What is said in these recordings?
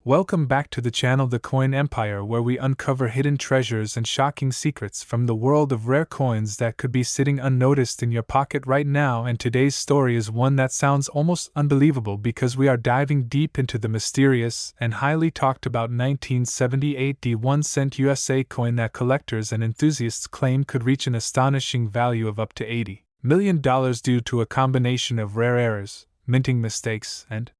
Welcome back to the channel The Coin Empire, where we uncover hidden treasures and shocking secrets from the world of rare coins that could be sitting unnoticed in your pocket right now. And today's story is one that sounds almost unbelievable because we are diving deep into the mysterious and highly talked about 1978 1-cent USA coin that collectors and enthusiasts claim could reach an astonishing value of up to $80 million due to a combination of rare errors, minting mistakes, and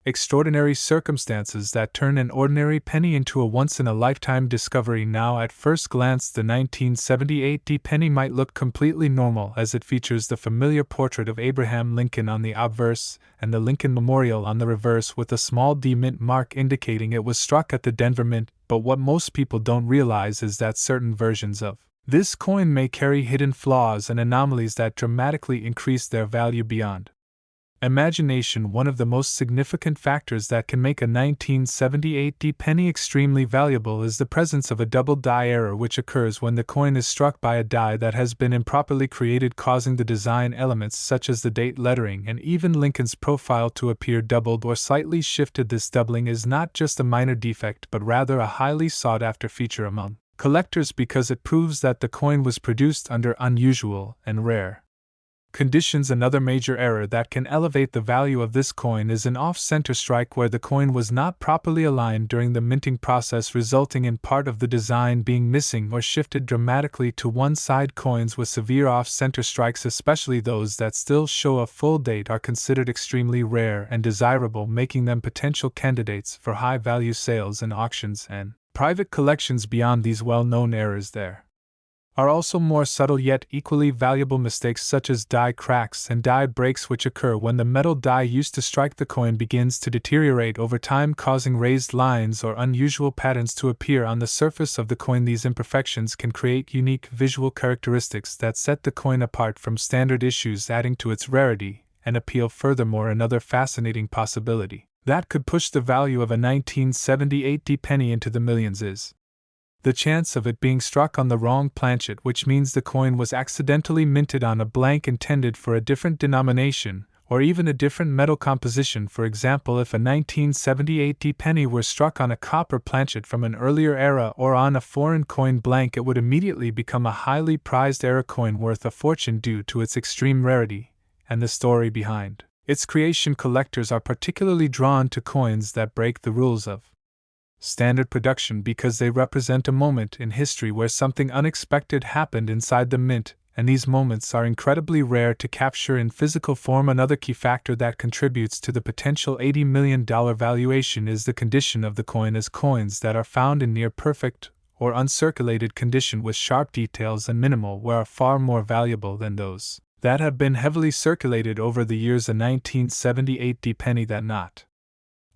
extraordinary circumstances that turn an ordinary penny into a once-in-a-lifetime discovery. Now, at first glance, the 1978 penny might look completely normal, as it features the familiar portrait of Abraham Lincoln on the obverse and the Lincoln Memorial on the reverse, with a small D mint mark indicating it was struck at the Denver Mint. But what most people don't realize is that certain versions of this coin may carry hidden flaws and anomalies that dramatically increase their value beyond imagination. One of the most significant factors that can make a 1978 penny extremely valuable is the presence of a double die error, which occurs when the coin is struck by a die that has been improperly created, causing the design elements such as the date lettering and even Lincoln's profile to appear doubled or slightly shifted. This doubling is not just a minor defect but rather a highly sought-after feature among collectors because it proves that the coin was produced under unusual and rare conditions. Another major error that can elevate the value of this coin is an off-center strike, where the coin was not properly aligned during the minting process, resulting in part of the design being missing or shifted dramatically to one side. Coins with severe off-center strikes, especially those that still show a full date, are considered extremely rare and desirable, making them potential candidates for high-value sales and auctions and private collections. Beyond these well-known errors, there are also more subtle yet equally valuable mistakes, such as die cracks and die breaks, which occur when the metal die used to strike the coin begins to deteriorate over time, causing raised lines or unusual patterns to appear on the surface of the coin. These imperfections can create unique visual characteristics that set the coin apart from standard issues, adding to its rarity and appeal. Furthermore, another fascinating possibility that could push the value of a 1978 penny into the millions is the chance of it being struck on the wrong planchet, which means the coin was accidentally minted on a blank intended for a different denomination or even a different metal composition. For example, if a 1978 penny were struck on a copper planchet from an earlier era or on a foreign coin blank, it would immediately become a highly prized era coin worth a fortune due to its extreme rarity and the story behind its creation. Collectors are particularly drawn to coins that break the rules of standard production because they represent a moment in history where something unexpected happened inside the mint, and these moments are incredibly rare to capture in physical form. Another key factor that contributes to the potential $80 million valuation is the condition of the coin, as coins that are found in near perfect or uncirculated condition with sharp details and minimal wear are far more valuable than those that have been heavily circulated over the years. A 1978 penny that not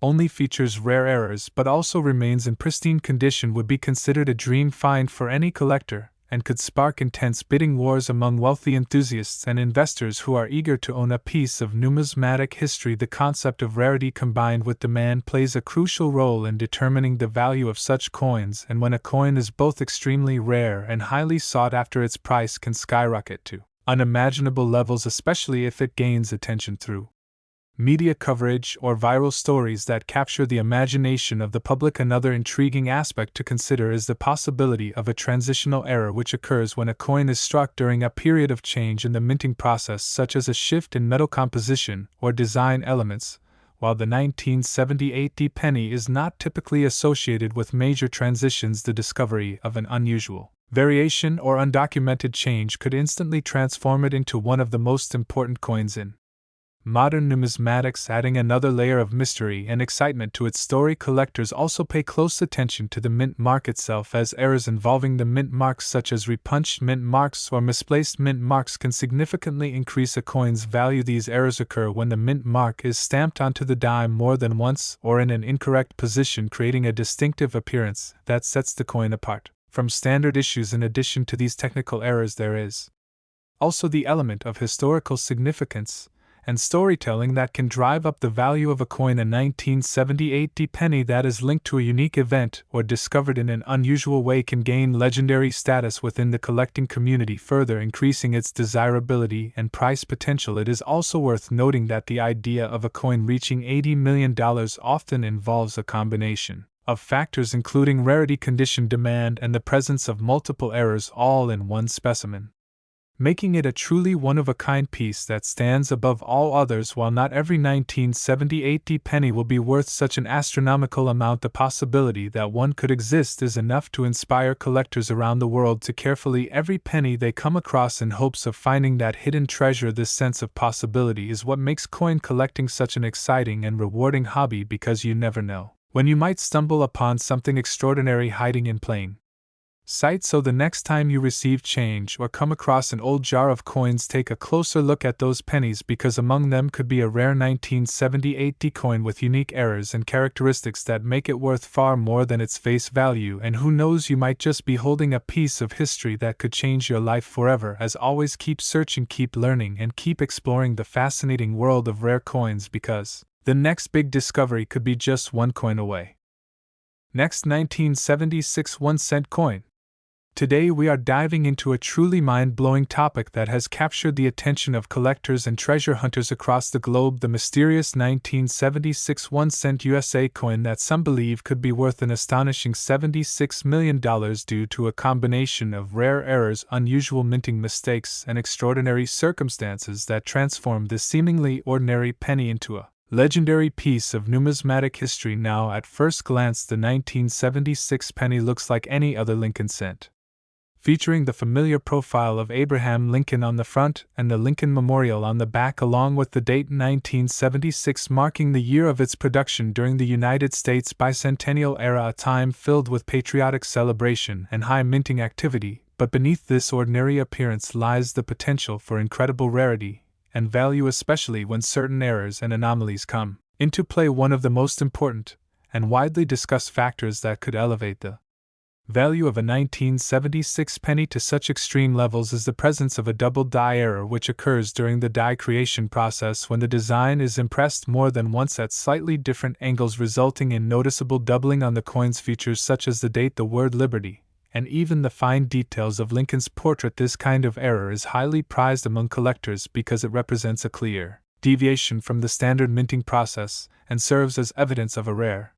only features rare errors but also remains in pristine condition would be considered a dream find for any collector, and could spark intense bidding wars among wealthy enthusiasts and investors who are eager to own a piece of numismatic history. The concept of rarity combined with demand plays a crucial role in determining the value of such coins, and when a coin is both extremely rare and highly sought after, its price can skyrocket to unimaginable levels, especially if it gains attention through media coverage or viral stories that capture the imagination of the public. Another intriguing aspect to consider is the possibility of a transitional error, which occurs when a coin is struck during a period of change in the minting process, such as a shift in metal composition or design elements. While the 1978 penny is not typically associated with major transitions, the discovery of an unusual variation or undocumented change could instantly transform it into one of the most important coins in modern numismatics, adding another layer of mystery and excitement to its story. Collectors also pay close attention to the mint mark itself, as errors involving the mint marks, such as repunched mint marks or misplaced mint marks, can significantly increase a coin's value. These errors occur when the mint mark is stamped onto the die more than once or in an incorrect position, creating a distinctive appearance that sets the coin apart from standard issues. In addition to these technical errors, there is also the element of historical significance, and storytelling that can drive up the value of a coin. A 1978 penny that is linked to a unique event or discovered in an unusual way can gain legendary status within the collecting community, further increasing its desirability and price potential. It is also worth noting that the idea of a coin reaching $80 million often involves a combination of factors including rarity, condition, demand, and the presence of multiple errors all in one specimen, making it a truly one-of-a-kind piece that stands above all others. While not every 1978 penny will be worth such an astronomical amount, the possibility that one could exist is enough to inspire collectors around the world to carefully every penny they come across in hopes of finding that hidden treasure. This sense of possibility is what makes coin collecting such an exciting and rewarding hobby, because you never know when you might stumble upon something extraordinary hiding in plain sight. So the next time you receive change or come across an old jar of coins, take a closer look at those pennies, because among them could be a rare 1978 coin with unique errors and characteristics that make it worth far more than its face value. And who knows, you might just be holding a piece of history that could change your life forever. As always, keep searching, keep learning, and keep exploring the fascinating world of rare coins, because the next big discovery could be just one coin away. Next, 1976 1-cent coin. Today we are diving into a truly mind-blowing topic that has captured the attention of collectors and treasure hunters across the globe: the mysterious 1976 1-cent USA coin that some believe could be worth an astonishing $76 million due to a combination of rare errors, unusual minting mistakes, and extraordinary circumstances that transform this seemingly ordinary penny into a legendary piece of numismatic history. Now, at first glance, the 1976 penny looks like any other Lincoln cent, featuring the familiar profile of Abraham Lincoln on the front and the Lincoln Memorial on the back, along with the date 1976 marking the year of its production during the United States bicentennial era, a time filled with patriotic celebration and high minting activity. But beneath this ordinary appearance lies the potential for incredible rarity and value, especially when certain errors and anomalies come into play. One of the most important and widely discussed factors that could elevate the value of a 1976 penny to such extreme levels is the presence of a double die error, which occurs during the die creation process when the design is impressed more than once at slightly different angles, resulting in noticeable doubling on the coin's features such as the date, the word liberty, and even the fine details of Lincoln's portrait. This kind of error is highly prized among collectors because it represents a clear deviation from the standard minting process and serves as evidence of a rare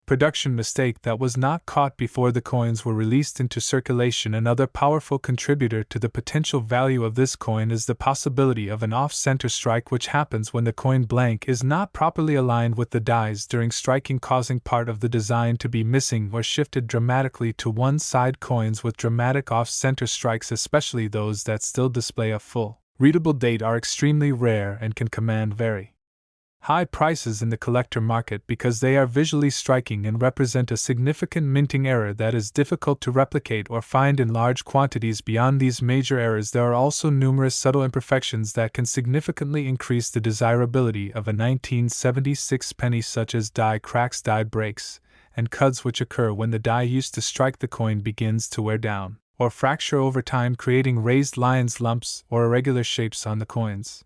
production mistake that was not caught before the coins were released into circulation. Another powerful contributor to the potential value of this coin is the possibility of an off-center strike, which happens when the coin blank is not properly aligned with the dies during striking, causing part of the design to be missing or shifted dramatically to one side. Coins with dramatic off-center strikes, especially those that still display a full, readable date, are extremely rare and can command very high prices in the collector market because they are visually striking and represent a significant minting error that is difficult to replicate or find in large quantities. Beyond these major errors, there are also numerous subtle imperfections that can significantly increase the desirability of a 1976 penny, such as die cracks, die breaks, and cuts, which occur when the die used to strike the coin begins to wear down or fracture over time, creating raised lines, lumps, or irregular shapes on the coin's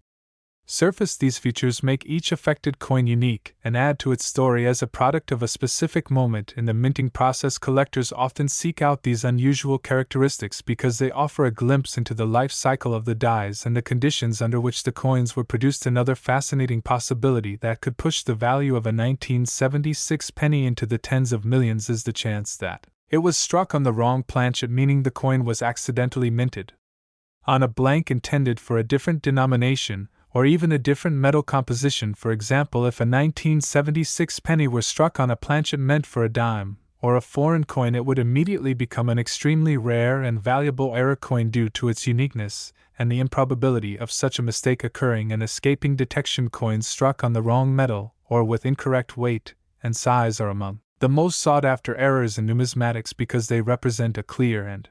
surface. These features make each affected coin unique and add to its story as a product of a specific moment in the minting process. Collectors often seek out these unusual characteristics because they offer a glimpse into the life cycle of the dies and the conditions under which the coins were produced. Another fascinating possibility that could push the value of a 1976 penny into the tens of millions is the chance that it was struck on the wrong planchet, meaning the coin was accidentally minted on a blank intended for a different denomination or even a different metal composition. For example, if a 1976 penny were struck on a planchet meant for a dime or a foreign coin, it would immediately become an extremely rare and valuable error coin due to its uniqueness and the improbability of such a mistake occurring and escaping detection. Coins struck on the wrong metal or with incorrect weight and size are among the most sought-after errors in numismatics because they represent a clear and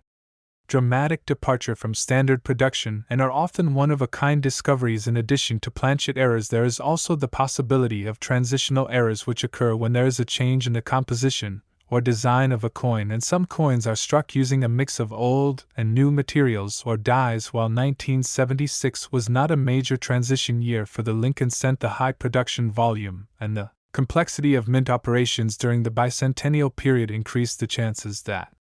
dramatic departure from standard production and are often one-of-a-kind discoveries. In addition to planchet errors, there is also the possibility of transitional errors, which occur when there is a change in the composition or design of a coin, and some coins are struck using a mix of old and new materials or dies. While 1976 was not a major transition year for the Lincoln cent, the high production volume and the complexity of mint operations during the bicentennial period increased the chances that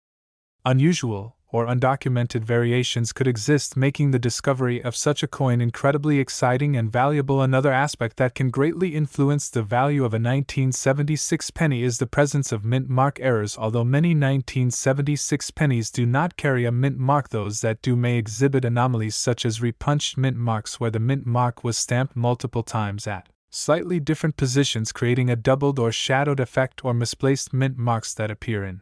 unusual or undocumented variations could exist, making the discovery of such a coin incredibly exciting and valuable. Another aspect that can greatly influence the value of a 1976 penny is the presence of mint mark errors. Although many 1976 pennies do not carry a mint mark, those that do may exhibit anomalies such as repunched mint marks where the mint mark was stamped multiple times at slightly different positions, creating a doubled or shadowed effect, or misplaced mint marks that appear in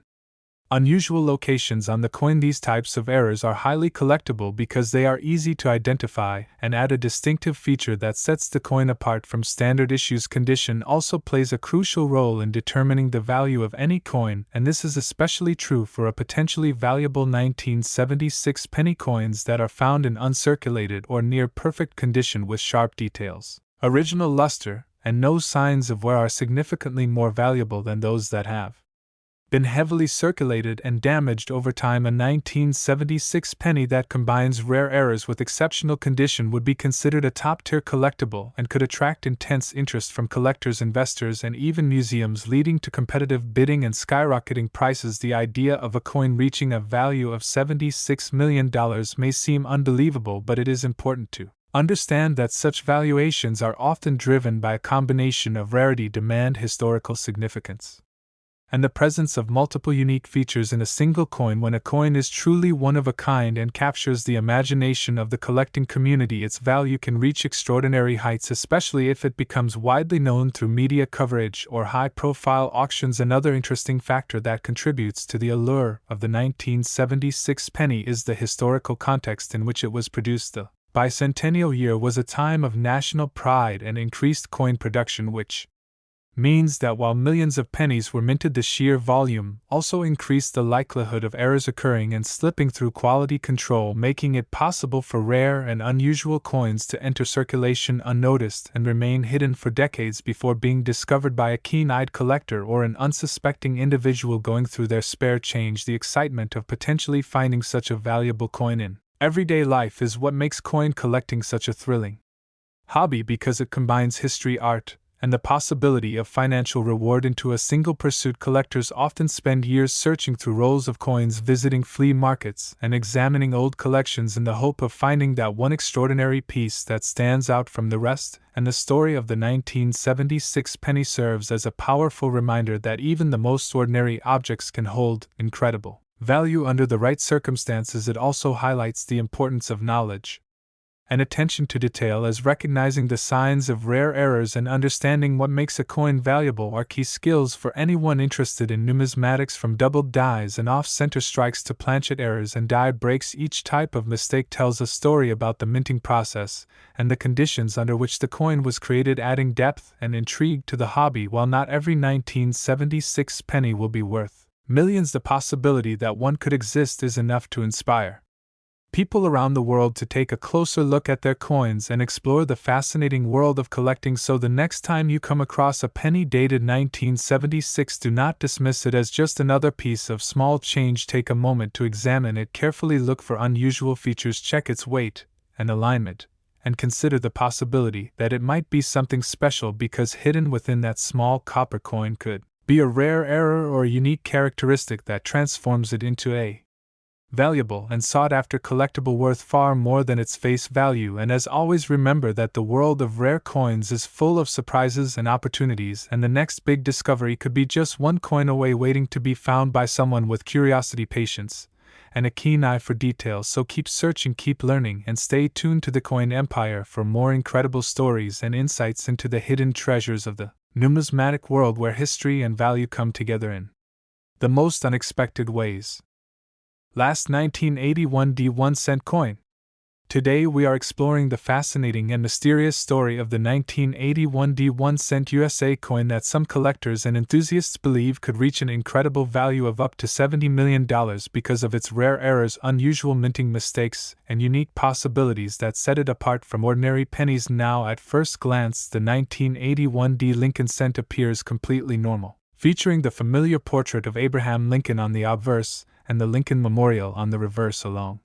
unusual locations on the coin. These types of errors are highly collectible because they are easy to identify and add a distinctive feature that sets the coin apart from standard issues. Condition also plays a crucial role in determining the value of any coin, and this is especially true for a potentially valuable 1976 penny coins that are found in uncirculated or near perfect condition with sharp details, original luster, and no signs of wear are significantly more valuable than those that have been heavily circulated and damaged over time. A 1976 penny that combines rare errors with exceptional condition would be considered a top-tier collectible and could attract intense interest from collectors, investors, and even museums, leading to competitive bidding and skyrocketing prices. The idea of a coin reaching a value of $76 million may seem unbelievable, but it is important to understand that such valuations are often driven by a combination of rarity, demand, historical significance, and the presence of multiple unique features in a single coin. When a coin is truly one of a kind and captures the imagination of the collecting community, its value can reach extraordinary heights, especially if it becomes widely known through media coverage or high-profile auctions. Another interesting factor that contributes to the allure of the 1976 penny is the historical context in which it was produced. The bicentennial year was a time of national pride and increased coin production, which means that while millions of pennies were minted, the sheer volume also increased the likelihood of errors occurring and slipping through quality control, making it possible for rare and unusual coins to enter circulation unnoticed and remain hidden for decades before being discovered by a keen-eyed collector or an unsuspecting individual going through their spare change. The excitement of potentially finding such a valuable coin in everyday life is what makes coin collecting such a thrilling hobby, because it combines history, art, and the possibility of financial reward into a single pursuit. Collectors often spend years searching through rolls of coins, visiting flea markets, and examining old collections in the hope of finding that one extraordinary piece that stands out from the rest, and the story of the 1976 penny serves as a powerful reminder that even the most ordinary objects can hold incredible value under the right circumstances. It also highlights the importance of knowledge and attention to detail, as recognizing the signs of rare errors and understanding what makes a coin valuable are key skills for anyone interested in numismatics. From doubled dies and off-center strikes to planchet errors and die breaks, each type of mistake tells a story about the minting process and the conditions under which the coin was created, adding depth and intrigue to the hobby. While not every 1976 penny will be worth millions, the possibility that one could exist is enough to inspire people around the world to take a closer look at their coins and explore the fascinating world of collecting. So the next time you come across a penny dated 1976, do not dismiss it as just another piece of small change. Take a moment to examine it carefully, look for unusual features, check its weight and alignment, and consider the possibility that it might be something special, because hidden within that small copper coin could be a rare error or a unique characteristic that transforms it into a valuable and sought-after collectible worth far more than its face value. And as always, remember that the world of rare coins is full of surprises and opportunities, and the next big discovery could be just one coin away, waiting to be found by someone with curiosity, patience, and a keen eye for details. So keep searching, keep learning, and stay tuned to the Coin Empire for more incredible stories and insights into the hidden treasures of the numismatic world, where history and value come together in the most unexpected ways. Last 1981 D1 cent coin. Today we are exploring the fascinating and mysterious story of the 1981 D1 cent USA coin that some collectors and enthusiasts believe could reach an incredible value of up to $70 million because of its rare errors, unusual minting mistakes, and unique possibilities that set it apart from ordinary pennies. Now, at first glance, the 1981 D Lincoln cent appears completely normal. featuring the familiar portrait of Abraham Lincoln on the obverse and the Lincoln Memorial on the reverse alone,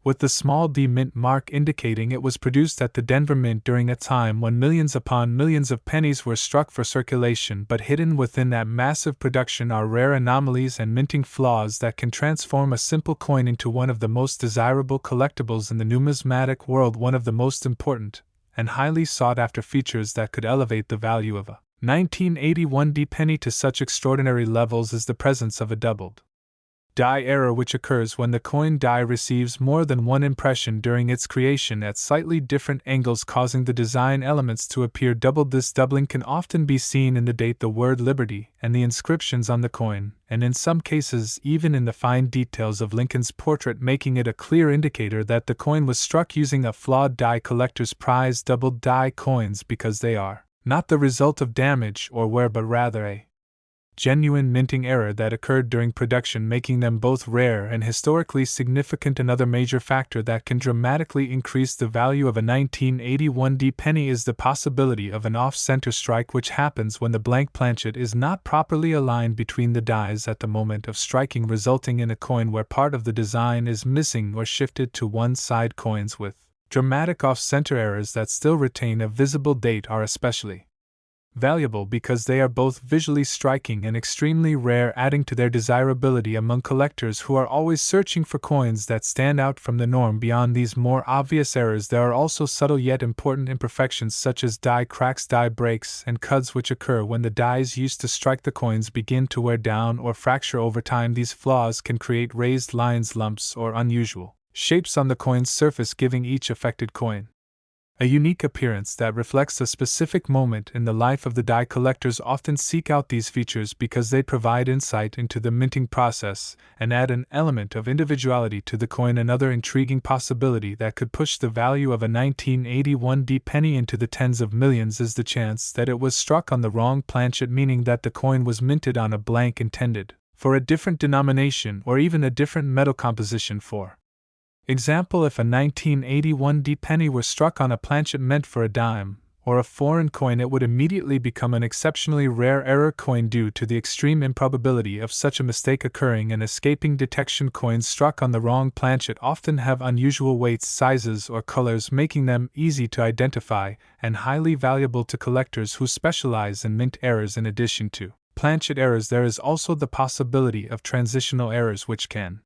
with the small D mint mark indicating it was produced at the Denver Mint during a time when millions upon millions of pennies were struck for circulation, but hidden within that massive production are rare anomalies and minting flaws that can transform a simple coin into one of the most desirable collectibles in the numismatic world. One of the most important and highly sought-after features that could elevate the value of a 1981 D penny to such extraordinary levels is the presence of a doubled die error, which occurs when the coin die receives more than one impression during its creation at slightly different angles, causing the design elements to appear doubled. This doubling can often be seen in the date, the word Liberty, and the inscriptions on the coin, and in some cases even in the fine details of Lincoln's portrait, making it a clear indicator that the coin was struck using a flawed die. Collectors prize doubled die coins because they are not the result of damage or wear, but rather a genuine minting error that occurred during production, making them both rare and historically significant. Another major factor that can dramatically increase the value of a 1981 D penny is the possibility of an off-center strike, which happens when the blank planchet is not properly aligned between the dies at the moment of striking, resulting in a coin where part of the design is missing or shifted to one side. Coins with dramatic off-center errors that still retain a visible date are especially valuable because they are both visually striking and extremely rare, adding to their desirability among collectors who are always searching for coins that stand out from the norm. Beyond these more obvious errors, there are also subtle yet important imperfections such as die cracks, die breaks, and cuts, which occur when the dies used to strike the coins begin to wear down or fracture over time. These flaws can create raised lines, lumps, or unusual shapes on the coin's surface, giving each affected coin a unique appearance that reflects a specific moment in the life of the die. Collectors often seek out these features because they provide insight into the minting process and add an element of individuality to the coin. Another intriguing possibility that could push the value of a 1981 D penny into the tens of millions is the chance that it was struck on the wrong planchet, meaning that the coin was minted on a blank intended for a different denomination or even a different metal composition. For example, if a 1981 D penny were struck on a planchet meant for a dime or a foreign coin, it would immediately become an exceptionally rare error coin due to the extreme improbability of such a mistake occurring and escaping detection. Coins struck on the wrong planchet often have unusual weights, sizes, or colors, making them easy to identify and highly valuable to collectors who specialize in mint errors. In addition to planchet errors, there is also the possibility of transitional errors, which can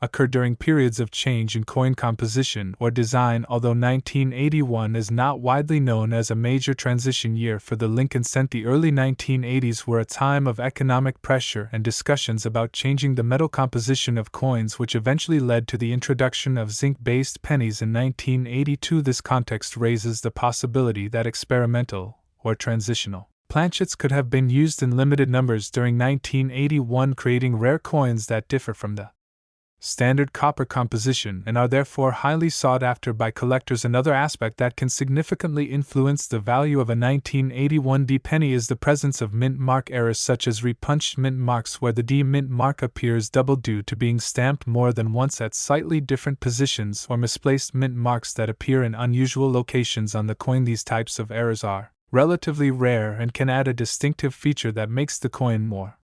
occur during periods of change in coin composition or design. Although 1981 is not widely known as a major transition year for the Lincoln cent, the early 1980s were a time of economic pressure and discussions about changing the metal composition of coins, which eventually led to the introduction of zinc-based pennies in 1982. This context raises the possibility that experimental or transitional planchets could have been used in limited numbers during 1981, creating rare coins that differ from the standard copper composition and are therefore highly sought after by collectors. Another aspect that can significantly influence the value of a 1981 D penny is the presence of mint mark errors, such as repunched mint marks, where the D mint mark appears double due to being stamped more than once at slightly different positions, or misplaced mint marks that appear in unusual locations on the coin. These types of errors are relatively rare and can add a distinctive feature that makes the coin more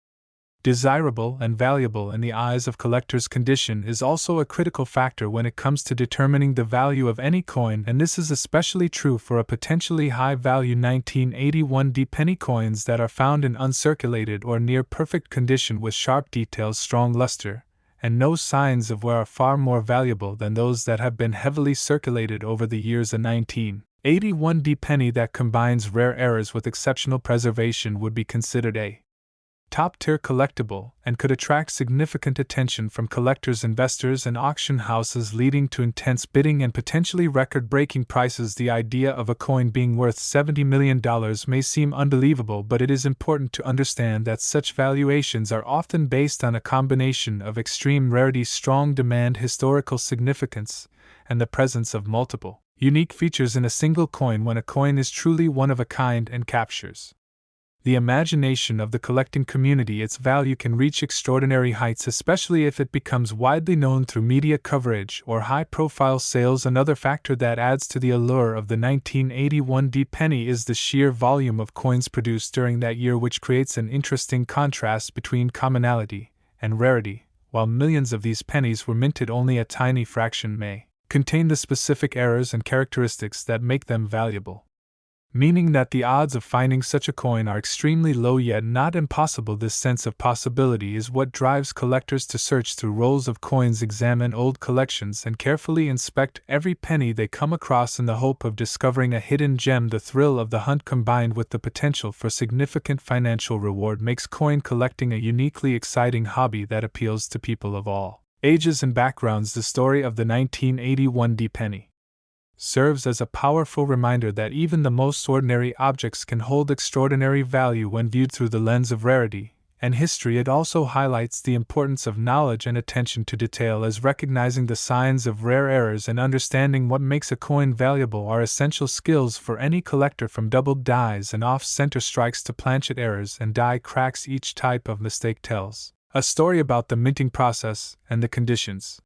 desirable and valuable in the eyes of collectors. Condition is also a critical factor when it comes to determining the value of any coin, and this is especially true for a potentially high-value 1981 D penny. Coins that are found in uncirculated or near perfect condition with sharp details, strong luster, and no signs of wear are far more valuable than those that have been heavily circulated over the years. A 1981 D penny that combines rare errors with exceptional preservation would be considered a top-tier collectible and could attract significant attention from collectors, investors, and auction houses, leading to intense bidding and potentially record-breaking prices. The idea of a coin being worth $70 million may seem unbelievable, but it is important to understand that such valuations are often based on a combination of extreme rarity, strong demand, historical significance, and the presence of multiple unique features in a single coin. When a coin is truly one of a kind and captures the imagination of the collecting community, its value can reach extraordinary heights, especially if it becomes widely known through media coverage or high-profile sales. Another factor that adds to the allure of the 1981 D penny is the sheer volume of coins produced during that year, which creates an interesting contrast between commonality and rarity. While millions of these pennies were minted, only a tiny fraction may contain the specific errors and characteristics that make them valuable, meaning that the odds of finding such a coin are extremely low yet not impossible. This sense of possibility is what drives collectors to search through rolls of coins, examine old collections, and carefully inspect every penny they come across in the hope of discovering a hidden gem. The thrill of the hunt, combined with the potential for significant financial reward, makes coin collecting a uniquely exciting hobby that appeals to people of all ages and backgrounds. The story of the 1981 D penny serves as a powerful reminder that even the most ordinary objects can hold extraordinary value when viewed through the lens of rarity and history. It also highlights the importance of knowledge and attention to detail, as recognizing the signs of rare errors and understanding what makes a coin valuable are essential skills for any collector. From doubled dies and off-center strikes to planchet errors and die cracks, each type of mistake tells a story about the minting process and the conditions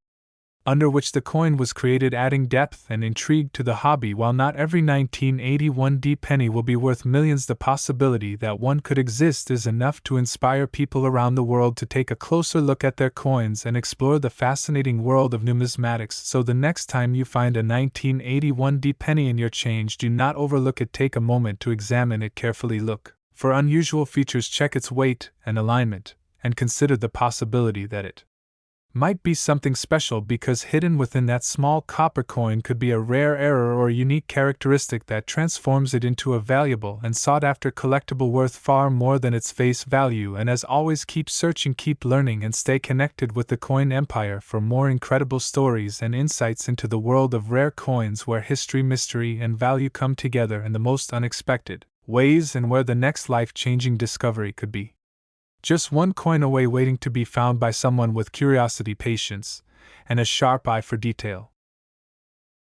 under which the coin was created, adding depth and intrigue to the hobby. While not every 1981 D penny will be worth millions, the possibility that one could exist is enough to inspire people around the world to take a closer look at their coins and explore the fascinating world of numismatics. So the next time you find a 1981 D penny in your change, do not overlook it. Take a moment to examine it carefully. Look for unusual features, check its weight and alignment, and consider the possibility that it might be something special, because hidden within that small copper coin could be a rare error or unique characteristic that transforms it into a valuable and sought-after collectible worth far more than its face value. And as always, keep searching, keep learning, and stay connected with the Coin Empire for more incredible stories and insights into the world of rare coins, where history, mystery, and value come together in the most unexpected ways, and where the next life-changing discovery could be just one coin away, waiting to be found by someone with curiosity, patience, and a sharp eye for detail.